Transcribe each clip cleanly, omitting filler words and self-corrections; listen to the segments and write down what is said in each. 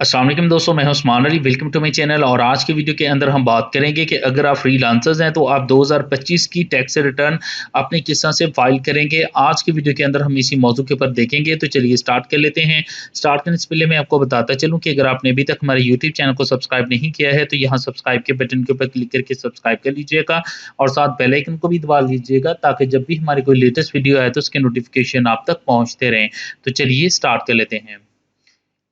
अस्सलाम वालेकुम दोस्तों, मैं हूं Usman Ali. Welcome to my channel. और आज की वीडियो के अंदर हम बात करेंगे कि अगर आप फ्रीलांसर्स हैं तो आप 2025 की टैक्स रिटर्न अपनी किस तरह से फाइल करेंगे। आज की वीडियो के अंदर हम इसी मौजू के ऊपर देखेंगे। तो चलिए स्टार्ट कर लेते हैं। स्टार्ट करने से पहले मैं आपको बताता चलूँ कि अगर आपने अभी तक हमारे यूट्यूब चैनल को सब्सक्राइब नहीं किया है तो यहाँ सब्सक्राइब के बटन के ऊपर क्लिक करके सब्सक्राइब कर लीजिएगा और साथ बेल आइकन को भी दबा लीजिएगा ताकि जब भी हमारी कोई लेटेस्ट वीडियो आए तो उसके नोटिफिकेशन आप तक पहुँचते रहें। तो चलिए स्टार्ट कर लेते हैं।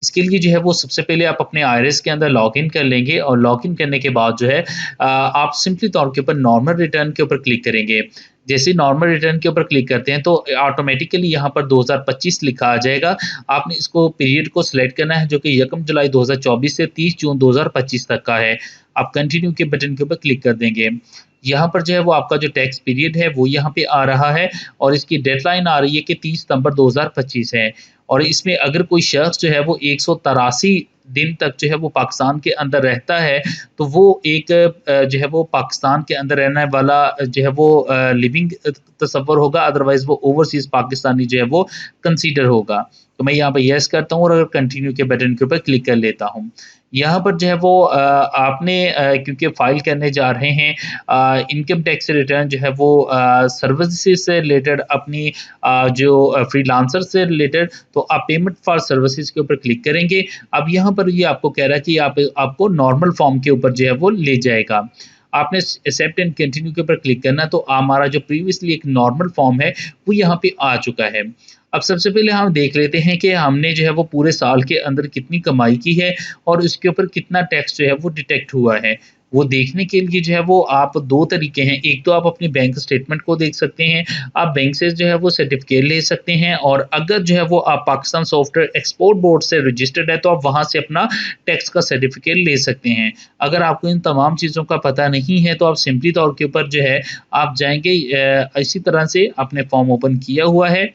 इसके लिए जो है वो सबसे पहले आप अपने आईआरएस के अंदर लॉगिन कर लेंगे और लॉगिन करने के बाद जो है आप सिंपली तौर के ऊपर नॉर्मल रिटर्न के ऊपर क्लिक करेंगे। जैसे ही नॉर्मल रिटर्न के ऊपर क्लिक करते हैं तो ऑटोमेटिकली यहाँ पर 2025 लिखा आ जाएगा। आपने इसको पीरियड को सिलेक्ट करना है जो कि 1 जुलाई 2024 से 30 जून 2025 तक का है। आप कंटिन्यू के बटन के ऊपर क्लिक कर देंगे। यहाँ पर जो है वो आपका जो टैक्स पीरियड है वो यहाँ पे आ रहा है और इसकी डेडलाइन आ रही है कि 30 सितंबर 2025 है। और इसमें अगर कोई शख्स जो है वो 183 दिन तक जो है वो पाकिस्तान के अंदर रहता है तो वो एक जो है वो पाकिस्तान के अंदर रहने वाला जो है वो लिविंग तस्वर होगा, अदरवाइज वो ओवरसीज पाकिस्तानी जो है वो कंसीडर होगा। तो मैं यहाँ पर यस करता हूँ और अगर कंटिन्यू के बटन के ऊपर क्लिक कर लेता हूँ। यहाँ पर जो है वो आपने क्योंकि फाइल करने जा रहे हैं इनकम टैक्स रिटर्न जो है वो सर्विसेज से रिलेटेड अपनी जो फ्रीलांसर से रिलेटेड, तो आप पेमेंट फॉर सर्विसेज के ऊपर क्लिक करेंगे। अब यहाँ पर ये आपको कह रहा है कि आपको नॉर्मल फॉर्म के ऊपर जो है वो ले जाएगा। आपने एक्सेप्ट एंड कंटिन्यू के ऊपर क्लिक करना, तो हमारा जो प्रीवियसली एक नॉर्मल फॉर्म है वो यहाँ पे आ चुका है। अब सबसे पहले हम देख लेते हैं कि हमने जो है वो पूरे साल के अंदर कितनी कमाई की है और उसके ऊपर कितना टैक्स जो है वो डिटेक्ट हुआ है। वो देखने के लिए जो है वो आप 2 तरीके हैं। एक तो आप अपनी बैंक स्टेटमेंट को देख सकते हैं, आप बैंक से जो है वो सर्टिफ़िकेट ले सकते हैं और अगर जो है वो आप पाकिस्तान सॉफ्टवेयर एक्सपोर्ट बोर्ड से रजिस्टर्ड है तो आप वहाँ से अपना टैक्स का सर्टिफ़िकेट ले सकते हैं। अगर आपको इन तमाम चीज़ों का पता नहीं है तो आप सिंपली तौर के ऊपर जो है आप जाएँगे इसी तरह से आपने फॉर्म ओपन किया हुआ है।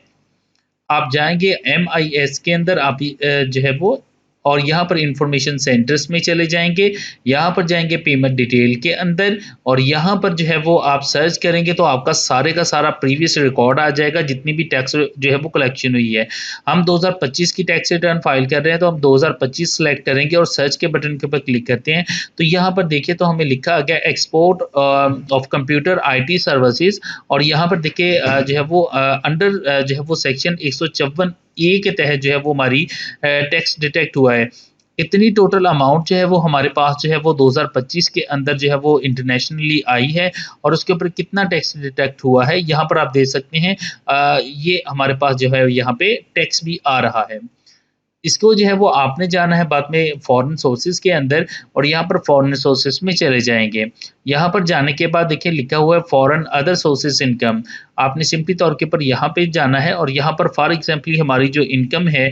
आप जाएँगे MIS के अंदर आप जो है वो और यहाँ पर इंफॉर्मेशन सेंटर्स में चले जाएँगे। यहाँ पर जाएँगे पेमेंट डिटेल के अंदर और यहाँ पर जो है वो आप सर्च करेंगे तो आपका सारे का सारा प्रीवियस रिकॉर्ड आ जाएगा, जितनी भी टैक्स जो है वो कलेक्शन हुई है। हम 2025 की टैक्स रिटर्न फाइल कर रहे हैं तो हम 2025 सेलेक्ट करेंगे और सर्च के बटन के ऊपर क्लिक करते हैं। तो यहाँ पर देखिए तो हमें लिखा आ गया export of computer IT services और यहाँ पर देखिए जो है वो अंडर जो है वो सेक्शन 154 ए के तहत जो है वो हमारी टैक्स डिटेक्ट हुआ है। इतनी टोटल अमाउंट जो है वो हमारे पास जो है वो 2025 के अंदर जो है वो इंटरनेशनली आई है और उसके ऊपर कितना टैक्स डिटेक्ट हुआ है यहाँ पर आप देख सकते हैं। ये हमारे पास जो है यहाँ पे टैक्स भी आ रहा है। इसको जो है वो आपने जाना है बाद में फॉरेन सोर्सेज के अंदर और यहाँ पर फॉरेन सोर्सेज में चले जाएंगे। यहाँ पर जाने के बाद देखिए लिखा हुआ है फॉरेन अदर सोर्सेज इनकम। आपने सिंपली तौर के ऊपर यहाँ पे जाना है और यहाँ पर फॉर एग्जाम्पल हमारी जो इनकम है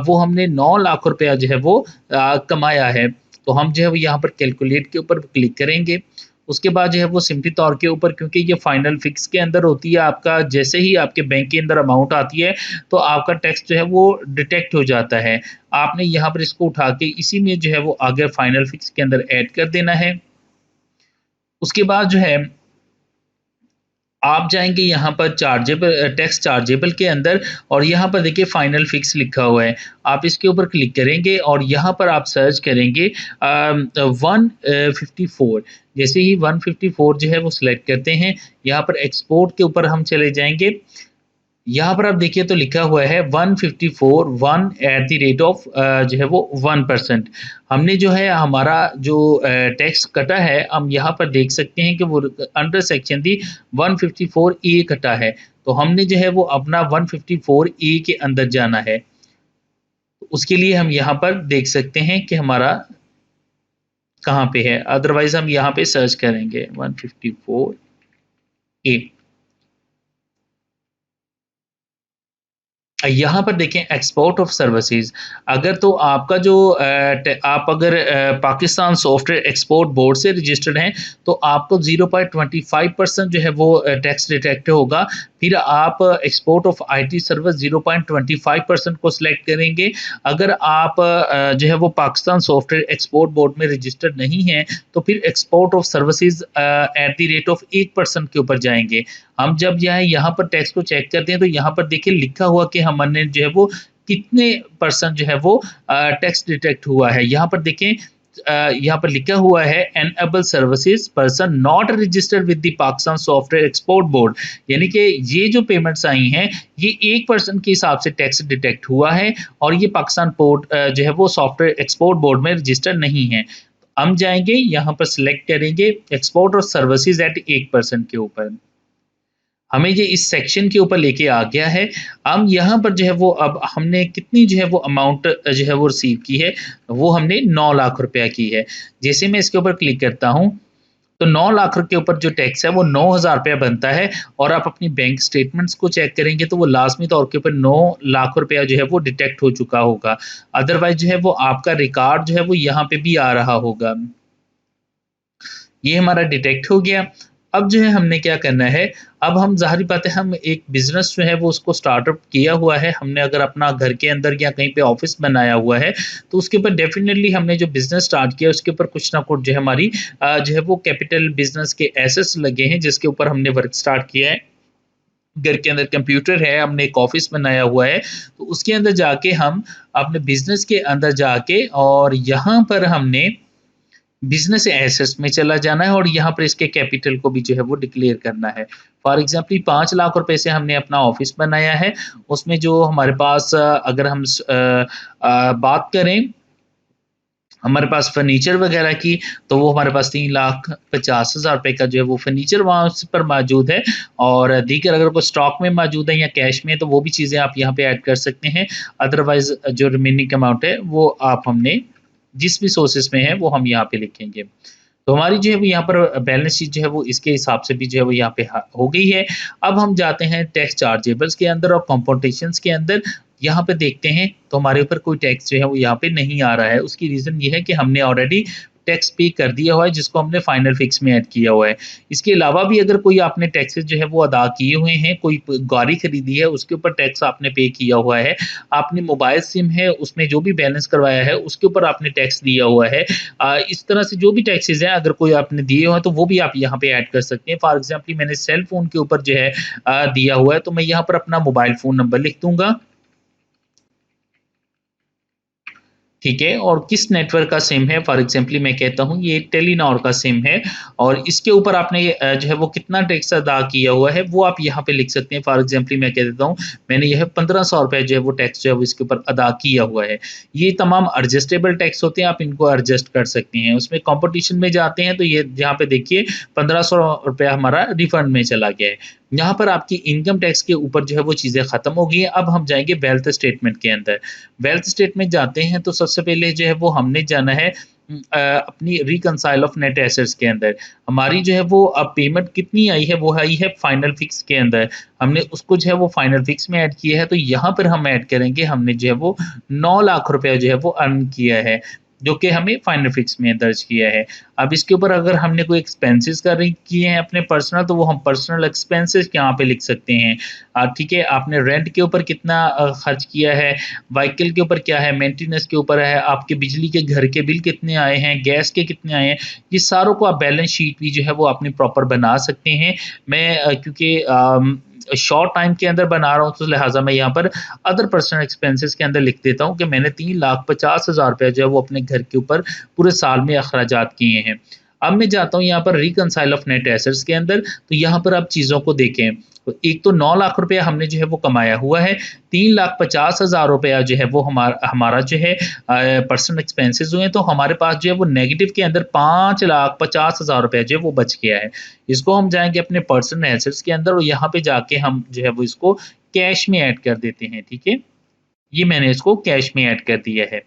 वो हमने 9 लाख रुपया जो है वो कमाया है। तो हम जो है वो यहाँ पर कैलकुलेट के ऊपर क्लिक करेंगे। उसके बाद जो है वो सिंपली तौर के ऊपर क्योंकि ये फाइनल फिक्स के अंदर होती है, आपका जैसे ही आपके बैंक के अंदर अमाउंट आती है तो आपका टैक्स जो है वो डिटेक्ट हो जाता है। आपने यहाँ पर इसको उठा के इसी में जो है वो आगे फाइनल फिक्स के अंदर ऐड कर देना है। उसके बाद जो है आप जाएँगे यहाँ पर चार्जेबल टैक्स चार्जेबल के अंदर और यहाँ पर देखिए फाइनल फिक्स लिखा हुआ है। आप इसके ऊपर क्लिक करेंगे और यहाँ पर आप सर्च करेंगे 154। जैसे ही 154 जो है वो सिलेक्ट करते हैं, यहाँ पर एक्सपोर्ट के ऊपर हम चले जाएँगे। यहाँ पर आप देखिए तो लिखा हुआ है 154 1 एट द रेट ऑफ जो है वो 1%। हमने जो है हमारा जो टैक्स कटा है हम यहाँ पर देख सकते हैं कि वो अंडर सेक्शन दी 154 ए कटा है। तो हमने जो है वो अपना 154 ए के अंदर जाना है। उसके लिए हम यहाँ पर देख सकते हैं कि हमारा कहाँ पे है, अदरवाइज हम यहाँ पे सर्च करेंगे 154 ए। यहाँ पर देखें एक्सपोर्ट ऑफ सर्विसेज। अगर तो आपका जो आप अगर पाकिस्तान सॉफ्टवेयर एक्सपोर्ट बोर्ड से रजिस्टर्ड हैं तो आपको 0.25% जो है वो टैक्स डिटेक्ट होगा। फिर आप एक्सपोर्ट ऑफ IT सर्विस 0.25% को सिलेक्ट करेंगे। अगर आप जो है वो पाकिस्तान सॉफ्टवेयर एक्सपोर्ट बोर्ड में रजिस्टर्ड नहीं है तो फिर export of services at the rate of 8% के ऊपर जाएंगे। हम जब यहाँ पर टैक्स को चेक करते हैं तो यहाँ पर देखिए लिखा हुआ कि हमने जो है वो कितने परसेंट जो है वो टैक्स डिटेक्ट हुआ है। यहाँ पर देखें, यहाँ पर लिखा हुआ है enable services person not registered with the Pakistan software export board, यानी कि ये जो पेमेंट्स आई हैं ये 1% के हिसाब से टैक्स डिटेक्ट हुआ है और ये पाकिस्तान पोर्ट जो है वो सॉफ्टवेयर एक्सपोर्ट बोर्ड में रजिस्टर्ड नहीं है। हम जाएंगे यहाँ पर सिलेक्ट करेंगे एक्सपोर्ट और सर्विसेज एट 1% के ऊपर, हमें ये इस सेक्शन के ऊपर लेके आ गया है। हम यहाँ पर जो है वो अब हमने कितनी जो है वो अमाउंट जो है वो रिसीव की है, वो हमने 9 लाख रुपया की है। जैसे मैं इसके ऊपर क्लिक करता हूँ तो 9 लाख के ऊपर जो टैक्स है वो 9,000 रुपया बनता है और आप अपनी बैंक स्टेटमेंट्स को चेक करेंगे तो वो लाजमी तौर के ऊपर 9 लाख रुपया जो है वो डिटेक्ट हो चुका होगा। अदरवाइज जो है वो आपका रिकॉर्ड जो है वो यहाँ पे भी आ रहा होगा। ये हमारा डिटेक्ट हो गया। अब जो है हमने क्या करना है, अब हम ज़ाहिर बात है हम एक बिज़नेस जो है वो उसको स्टार्टअप किया हुआ है हमने, अगर अपना घर के अंदर या कहीं पे ऑफिस बनाया हुआ है तो उसके ऊपर डेफिनेटली हमने जो बिज़नेस स्टार्ट किया उसके ऊपर कुछ ना कुछ जो है हमारी जो है वो कैपिटल बिज़नेस के एसेट्स लगे हैं जिसके ऊपर हमने वर्क स्टार्ट किया है। घर के अंदर कंप्यूटर है, हमने एक ऑफिस बनाया हुआ है, तो उसके अंदर जाके हम अपने बिज़नेस के अंदर जाके और यहाँ पर हमने बिज़नेस एसेट्स में चला जाना है और यहाँ पर इसके कैपिटल को भी जो है वो डिक्लेयर करना है। फॉर एग्ज़ाम्पल 5 लाख रुपए से हमने अपना ऑफ़िस बनाया है, उसमें जो हमारे पास अगर हम बात करें हमारे पास फर्नीचर वगैरह की, तो वो हमारे पास 3,50,000 रुपए का जो है वो फर्नीचर वहाँ पर मौजूद है और दीगर अगर कोई स्टॉक में मौजूद है या कैश में है तो वो भी चीज़ें आप यहाँ पे ऐड कर सकते हैं। अदरवाइज़ जो रिमेनिंग अमाउंट है वो आप हमने जिस भी सोर्सेस में है वो हम यहाँ पे लिखेंगे। तो हमारी जो है वो यहाँ पर बैलेंस शीट जो है वो इसके हिसाब से भी जो है वो यहाँ पे हो गई है। अब हम जाते हैं टैक्स चार्जेबल्स के अंदर और कंपोटेशंस के अंदर, यहाँ पे देखते हैं तो हमारे ऊपर कोई टैक्स जो है वो यहाँ पे नहीं आ रहा है। उसकी रीज़न ये है कि हमने ऑलरेडी टैक्स पे कर दिया हुआ है जिसको हमने फाइनल फिक्स में ऐड किया हुआ है। इसके अलावा भी अगर कोई आपने टैक्सेस जो है वो अदा किए हुए हैं, कोई गाड़ी खरीदी है उसके ऊपर टैक्स आपने पे किया हुआ है, आपने मोबाइल सिम है उसमें जो भी बैलेंस करवाया है उसके ऊपर आपने टैक्स दिया हुआ है, इस तरह से जो भी टैक्सेस हैं अगर कोई आपने दिए हुए हैं तो वो भी आप यहाँ पे ऐड कर सकते हैं। फॉर एग्जाम्पल मैंने सेल फोन के ऊपर जो है दिया हुआ है तो मैं यहाँ पर अपना मोबाइल फ़ोन नंबर लिख दूँगा, ठीक है, और किस नेटवर्क का सिम है, फॉर एग्जाम्पल मैं कहता हूँ ये टेलीनॉर का सिम है और इसके ऊपर आपने जो है वो कितना टैक्स अदा किया हुआ है वो आप यहाँ पे लिख सकते हैं। फॉर एग्जाम्पल मैं कह देता हूँ मैंने यह 1500 रुपये जो है वो टैक्स जो है वो इसके ऊपर अदा किया हुआ है। ये तमाम एडजस्टेबल टैक्स होते हैं, आप इनको एडजस्ट कर सकते हैं। उसमें कंपटीशन में जाते हैं तो ये यहाँ पे देखिए 1500 रुपया हमारा रिफंड में चला गया है। यहाँ पर आपकी इनकम टैक्स के ऊपर जो है वो चीज़ें ख़त्म हो गई हैं। अब हम जाएंगे वेल्थ स्टेटमेंट के अंदर। वेल्थ स्टेटमेंट जाते हैं तो सबसे पहले जो है वो हमने जाना है अपनी रिकंसाइल ऑफ नेट एसेट्स के अंदर। हमारी जो है वो अब पेमेंट कितनी आई है वो आई है फाइनल फिक्स के अंदर, हमने उसको जो है वो फाइनल फिक्स में ऐड किया है तो यहाँ पर हम ऐड करेंगे हमने जो है वो 9 लाख रुपया जो है वो अर्न किया है जो कि हमें फाइनल फिक्स में दर्ज किया है। अब इसके ऊपर अगर हमने कोई एक्सपेंसेस किए हैं अपने पर्सनल तो वो हम पर्सनल एक्सपेंसेस यहाँ पे लिख सकते हैं। ठीक है, आपने रेंट के ऊपर कितना खर्च किया है, व्हीकल के ऊपर क्या है, मेंटेनेंस के ऊपर है, आपके बिजली के घर के बिल कितने आए हैं, गैस के कितने आए हैं, ये सारों को आप बैलेंस शीट भी जो है वो अपनी प्रॉपर बना सकते हैं। मैं क्योंकि शॉर्ट टाइम के अंदर बना रहा हूँ तो लिहाजा मैं यहाँ पर अदर पर्सनल एक्सपेंसेस के अंदर लिख देता हूँ कि मैंने 3,50,000 रुपये जो है वो अपने घर के ऊपर पूरे साल में अखराजात किए हैं। अब मैं जाता हूँ यहाँ पर रिकंसाइल ऑफ नेट एसेट्स के अंदर, तो यहाँ पर आप चीज़ों को देखें तो एक तो 9 लाख रुपया हमने जो है वो कमाया हुआ है, 3,50,000 रुपया जो है वो हमारा जो है पर्सनल एक्सपेंसेस हुए हैं, तो हमारे पास जो है वो नेगेटिव के अंदर 5,50,000 रुपया जो है वो बच गया है। इसको हम जाएंगे अपने पर्सनल एसेट्स के अंदर और यहाँ पे जाके हम जो है वो इसको कैश में ऐड कर देते हैं। ठीक है, ये मैंने इसको कैश में ऐड कर दिया है।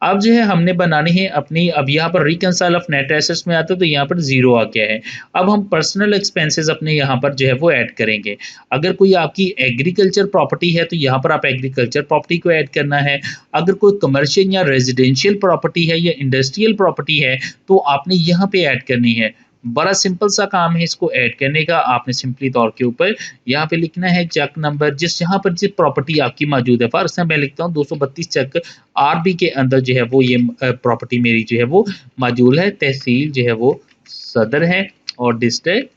अब जो है हमने बनानी है अपनी, अब यहाँ पर रिकंसाइल ऑफ नेट एसेट्स में आता है तो यहाँ पर ज़ीरो आ गया है। अब हम पर्सनल एक्सपेंसेस अपने यहाँ पर जो है वो ऐड करेंगे। अगर कोई आपकी एग्रीकल्चर प्रॉपर्टी है तो यहाँ पर आप एग्रीकल्चर प्रॉपर्टी को ऐड करना है। अगर कोई कमर्शियल या रेजिडेंशियल प्रॉपर्टी है या इंडस्ट्रियल प्रॉपर्टी है तो आपने यहाँ पे ऐड करनी है। बड़ा सिंपल सा काम है इसको ऐड करने का। आपने सिंपली तौर के ऊपर यहाँ पे लिखना है चेक नंबर, जिस यहाँ पर जिस प्रॉपर्टी आपकी मौजूद है। फॉर एग्जाम्पल मैं लिखता हूँ 232 चेक आरबी के अंदर जो है वो ये प्रॉपर्टी मेरी जो है वो मौजूद है। तहसील जो है वो सदर है और डिस्ट्रिक्ट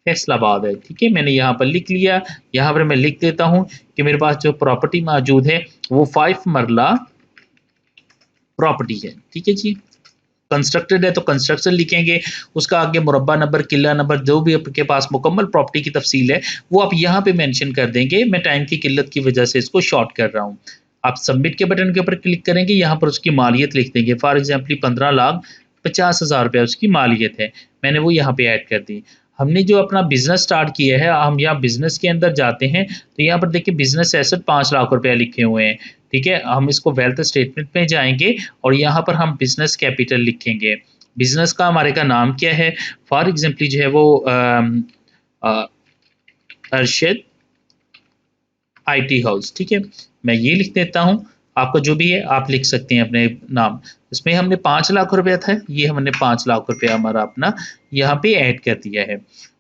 फैसलाबाद है। ठीक है, मैंने यहाँ पर लिख लिया। यहाँ पर मैं लिख देता हूँ कि मेरे पास जो प्रॉपर्टी मौजूद है वो 5 मरला प्रॉपर्टी है, ठीक है जी। कंस्ट्रक्टेड है तो कंस्ट्रक्शन लिखेंगे, उसका आगे मुरब्बा नंबर, किला नंबर, जो भी आपके पास मुकम्मल प्रॉपर्टी की तफसील है वो आप यहाँ पे मेंशन कर देंगे। मैं टाइम की किल्लत की वजह से इसको शॉर्ट कर रहा हूँ। आप सबमिट के बटन के ऊपर क्लिक करेंगे, यहाँ पर उसकी मालियत लिख देंगे। फॉर एग्जाम्पल 15,50,000 रुपया उसकी मालियत है, मैंने वो यहाँ पे ऐड कर दी। हमने जो अपना बिजनेस स्टार्ट किया है, हम यहाँ बिजनेस के अंदर जाते हैं तो यहाँ पर देखिए बिजनेस एसेट 5 लाख रुपया लिखे हुए हैं, ठीक है। हम इसको वेल्थ स्टेटमेंट में जाएंगे और यहाँ पर हम बिजनेस कैपिटल लिखेंगे। बिजनेस का हमारे का नाम क्या है, फॉर एग्जाम्पल जो है वो अरशद आईटी हाउस, ठीक है। मैं ये लिख देता हूँ, आपका जो भी है आप लिख सकते हैं अपने नाम। इसमें हमने 5 लाख रुपया था, ये हमने 5 लाख रुपया हमारा अपना यहाँ पे ऐड कर दिया है।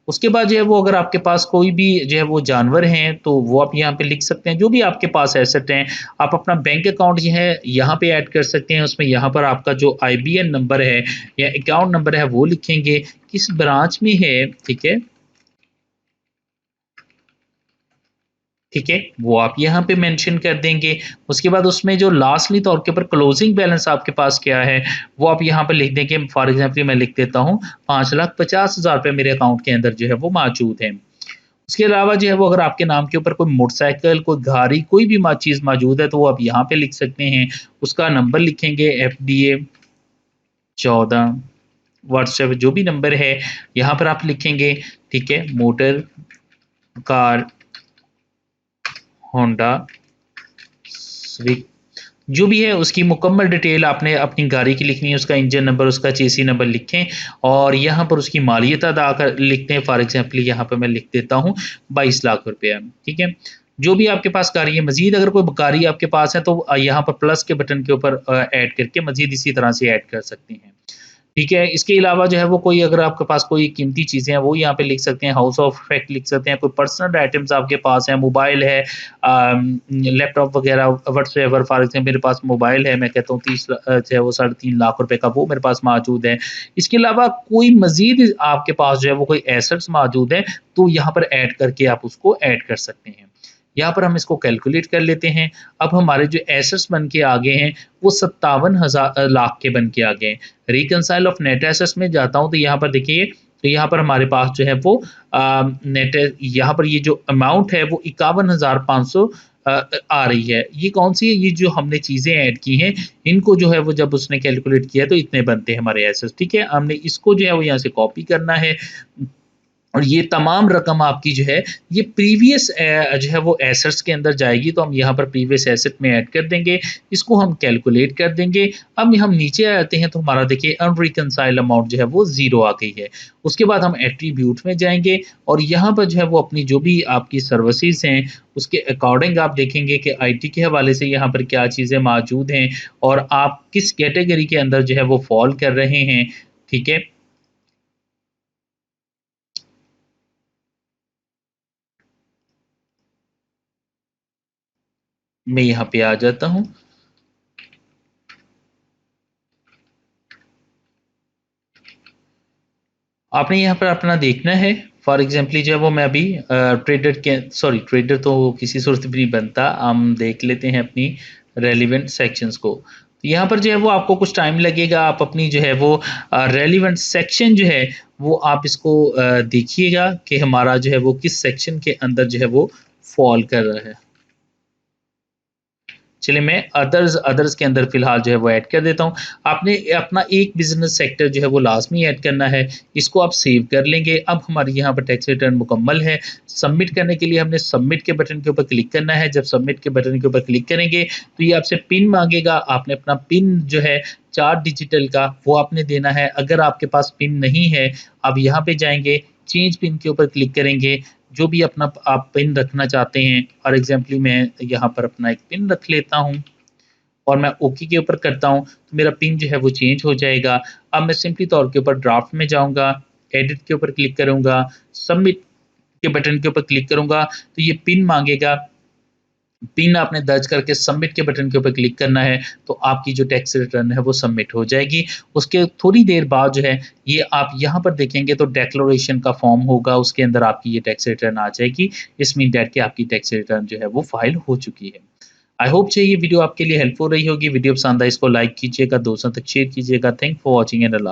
उसके बाद जो है वो अगर आपके पास कोई भी जो है वो जानवर हैं तो वो आप यहाँ पे लिख सकते हैं। जो भी आपके पास एसेट हैं, आप अपना बैंक अकाउंट जो है यहाँ पे ऐड कर सकते हैं। उसमें यहाँ पर आपका जो आईबीएन नंबर है या अकाउंट नंबर है वो लिखेंगे, किस ब्रांच में है, ठीक है, ठीक है, वो आप यहाँ पे मेंशन कर देंगे। उसके बाद उसमें जो लास्टली तौर के ऊपर क्लोजिंग बैलेंस आपके पास क्या है वो आप यहाँ पर लिख देंगे। फॉर एग्जाम्पल मैं लिख देता हूँ 5,50,000 रुपये मेरे अकाउंट के अंदर जो है वो मौजूद है। उसके अलावा जो है वो अगर आपके नाम के ऊपर कोई मोटरसाइकिल, कोई गाड़ी, कोई भी चीज़ मौजूद है तो वो आप यहाँ पे लिख सकते हैं। उसका नंबर लिखेंगे FDA 14, व्हाट्सएप जो भी नंबर है यहाँ पर आप लिखेंगे, ठीक है। मोटर, कार, होंडा, स्विफ्ट, जो भी है उसकी मुकम्मल डिटेल आपने अपनी गाड़ी की लिखनी है। उसका इंजन नंबर, उसका चेसी नंबर लिखें और यहाँ पर उसकी मालियत अदा कर लिखते हैं। फॉर एग्जाम्पल यहाँ पर मैं लिख देता हूँ 22 लाख रुपया, ठीक है। जो भी आपके पास गाड़ी है, मजीद अगर कोई गाड़ी आपके पास है तो यहाँ पर प्लस के बटन के ऊपर ऐड करके मजीद इसी तरह से ऐड कर सकते हैं, ठीक है। इसके अलावा जो है वो कोई अगर आपके पास कोई कीमती चीज़ें हैं वो यहाँ पे लिख सकते हैं। हाउस ऑफ इफेक्ट लिख सकते हैं। कोई पर्सनल आइटम्स आपके पास हैं, मोबाइल है, लैपटॉप वगैरह व्हाट्सएवर। फॉर एग्जाम्पल मेरे पास मोबाइल है, मैं कहता हूँ 30 जो है वो 3.5 लाख रुपए का वो मेरे पास मौजूद है। इसके अलावा कोई मजीद आपके पास जो है वो कोई एसेट्स मौजूद है तो यहाँ पर ऐड करके आप उसको ऐड कर सकते हैं। यहाँ पर हम इसको कैलकुलेट कर लेते हैं। अब हमारे जो एसेट्स बन के आ गए हैं वो 57,000 लाख के बन के आ गए हैं। रिकंसाइल ऑफ नेट एसेट्स में जाता हूँ तो यहाँ पर देखिए, तो यहाँ पर हमारे पास जो है वो नेट, यहाँ पर ये जो अमाउंट है वो 51,500 आ रही है। ये कौन सी है, ये जो हमने चीज़ें ऐड की हैं इनको जो है वो जब उसने कैलकुलेट किया तो इतने बनते हैं हमारे एसेट्स, ठीक है। हमने इसको जो है वो यहाँ से कॉपी करना है और ये तमाम रकम आपकी जो है ये प्रीवियस जो है वो एसेट्स के अंदर जाएगी। तो हम यहाँ पर प्रीवियस एसेट में ऐड कर देंगे, इसको हम कैलकुलेट कर देंगे। अब हम नीचे आते हैं तो हमारा देखिए अनरिकंसाइल्ड अमाउंट जो है वो 0 आ गई है। उसके बाद हम एट्रीब्यूट में जाएंगे और यहाँ पर जो है वो अपनी जो भी आपकी सर्विसेज हैं उसके अकॉर्डिंग आप देखेंगे कि IT के हवाले से यहाँ पर क्या चीज़ें मौजूद हैं और आप किस कैटेगरी के अंदर जो है वो फॉल कर रहे हैं, ठीक है। मैं यहाँ पे आ जाता हूँ। आपने यहाँ पर अपना देखना है। फॉर एग्जाम्पल जो है वो मैं अभी ट्रेडर के, सॉरी ट्रेडर तो किसी सूरत में नहीं बनता, हम देख लेते हैं अपनी रेलिवेंट सेक्शंस को। तो यहाँ पर जो है वो आपको कुछ टाइम लगेगा, आप अपनी जो है वो रेलिवेंट सेक्शन जो है वो आप इसको देखिएगा कि हमारा जो है वो किस सेक्शन के अंदर जो है वो फॉल कर रहा है। चलिए मैं अदर्स के अंदर फिलहाल जो है वो ऐड कर देता हूँ। आपने अपना एक बिजनेस सेक्टर जो है वो लाजमी ऐड करना है, इसको आप सेव कर लेंगे। अब हमारी यहाँ पर टैक्स रिटर्न मुकम्मल है। सबमिट करने के लिए हमने सबमिट के बटन के ऊपर क्लिक करना है। जब सबमिट के बटन के ऊपर क्लिक करेंगे तो ये आपसे पिन मांगेगा। आपने अपना पिन जो है 4 डिजिटल का वो आपने देना है। अगर आपके पास पिन नहीं है, आप यहाँ पे जाएंगे, चेंज पिन के ऊपर क्लिक करेंगे, जो भी अपना आप पिन रखना चाहते हैं। फॉर एग्जाम्पल मैं यहाँ पर अपना एक पिन रख लेता हूँ और मैं ओके के ऊपर करता हूँ तो मेरा पिन जो है वो चेंज हो जाएगा। अब मैं सिंपली तौर के ऊपर ड्राफ्ट में जाऊँगा, एडिट के ऊपर क्लिक करूँगा, सबमिट के बटन के ऊपर क्लिक करूँगा तो ये पिन मांगेगा। पिन आपने दर्ज करके सबमिट के बटन के ऊपर क्लिक करना है तो आपकी जो टैक्स रिटर्न है वो सबमिट हो जाएगी। उसके थोड़ी देर बाद जो है ये आप यहाँ पर देखेंगे तो डिक्लेरेशन का फॉर्म होगा, उसके अंदर आपकी ये टैक्स रिटर्न आ जाएगी। इस मीन दैट कि आपकी टैक्स रिटर्न जो है वो फाइल हो चुकी है। आई होप ये वीडियो आपके लिए हेल्पफुल रही होगी। वीडियो पसंद आए इसको लाइक कीजिएगा, दोस्तों तक शेयर कीजिएगा। Thank for watching and Allah.